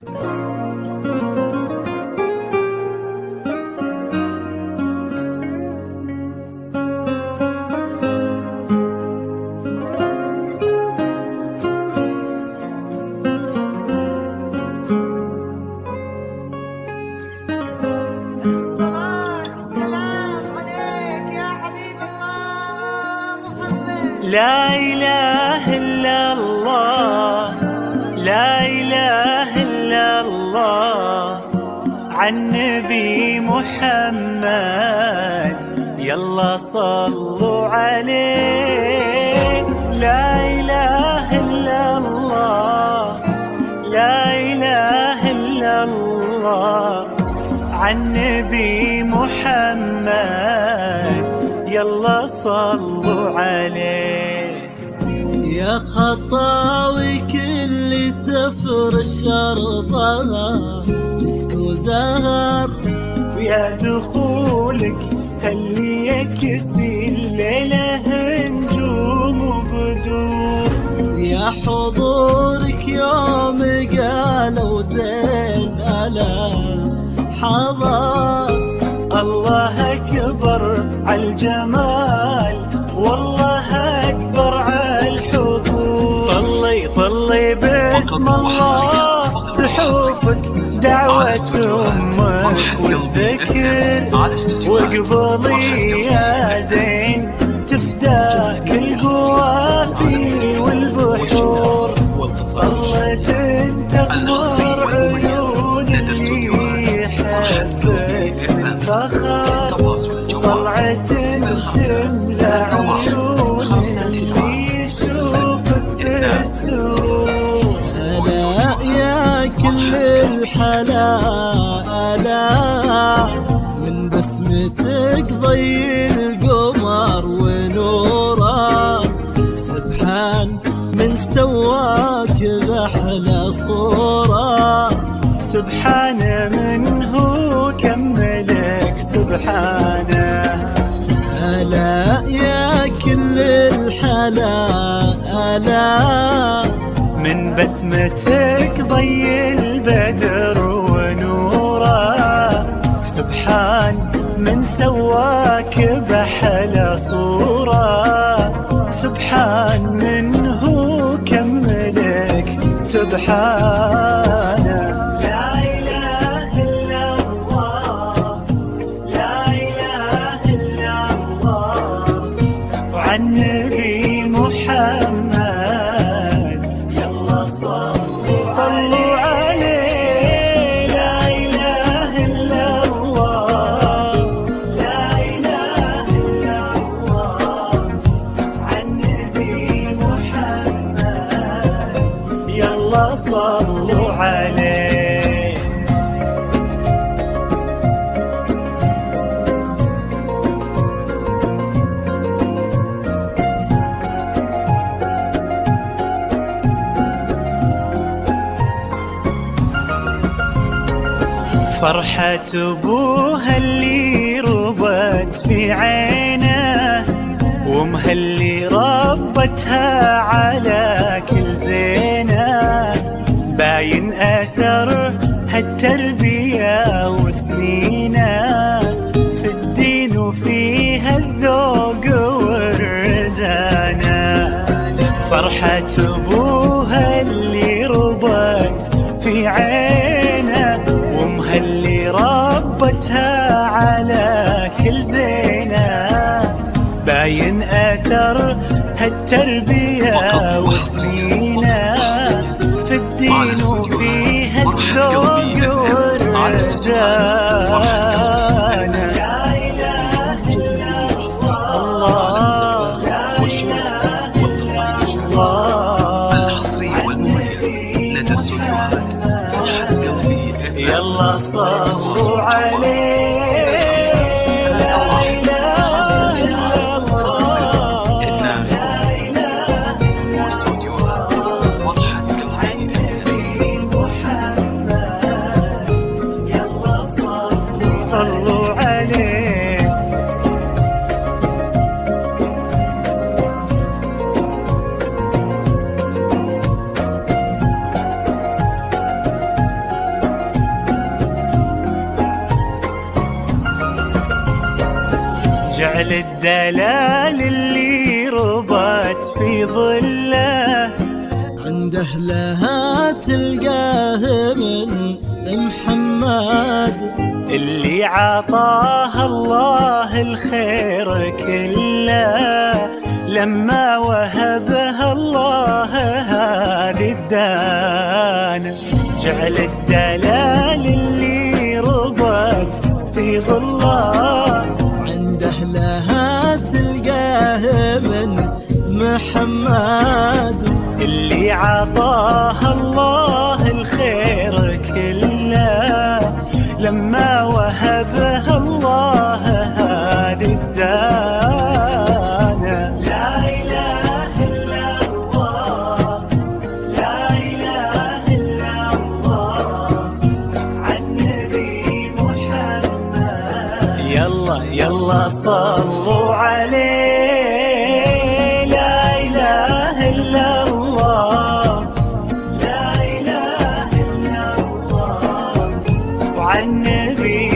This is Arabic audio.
لا إله إلا الله، لا إله إلا الله، عن نبي محمد يلا صلوا عليه. لا إله إلا الله، لا إله إلا الله، عن نبي محمد يلا صلوا عليه. يا خطاوي كل تفرش أرضها مسك وزهر، ويا دخولك اللي يكسي الليلة نجوم وبدور، يا حضورك يوم قالوا زين ألا حضر. الله أكبر عالجمال، والله أكبر عالحضور. طلي باسم الله تحوفك دعوة أمك والذكر، وقبلي يا زين تفداك القوافي والبحور. طلت انت اخبار عيون اللي حبك من فخر، طلعت تملى عيون اللي يشوفك بالسرور. ألا يا كل الحلا من بسمتك ضي القمر ونوره، سبحان من سواك بأحلى صورة، سبحان من هو كملك سبحانه. ألا يا كل الحلا من بسمتك ضي البدر ونوره، سبحان من سواك بأحلى صورة، سبحان من هو كملك سبحانه. لا إله إلا الله، لا إله إلا الله، وعن نبي محمد يلا صلوا عليه. لا إله إلا الله، لا إله إلا الله، عن نبي محمد يلا صلوا عليه. فرحة أبوها اللي ربت في عينه، وامها اللي ربتها على كل زينه، باين أثر هالتربية وسنينه في الدين وفيها الذوق والرزانة. فرحة أبوها اللي ربت في عينه، وامها اللي ربتها على كل زينه، باين أثر هالتربية وسنينه في الدين وفيها الذوق والرزانة. لا إله إلا الله، لا إله إلا الله، الحصري والمميز لدى استوديوهات فرحة قلبي. يلا صلوا عليه. لا إله إلا الله، لا إله إلا واستوديوهات فرحة عن نبي محمد يلا صلوا عليه. جعل الدلال اللي ربت في ظله عند أهلها تلقاه من محمد اللي عطاه الله الخير كله لما وهبها الله هذه الدانة. جعل الدلال اللي ربت في ظله عند أهلها تلقاه من محمد اللي عطاه الله الخير كله لما وهبها الله هذه الدانة. لا إله إلا الله لا إله إلا الله عن نبي محمد يلا يلا صلوا عليه. لا إله إلا الله لا إله إلا الله وعن نبي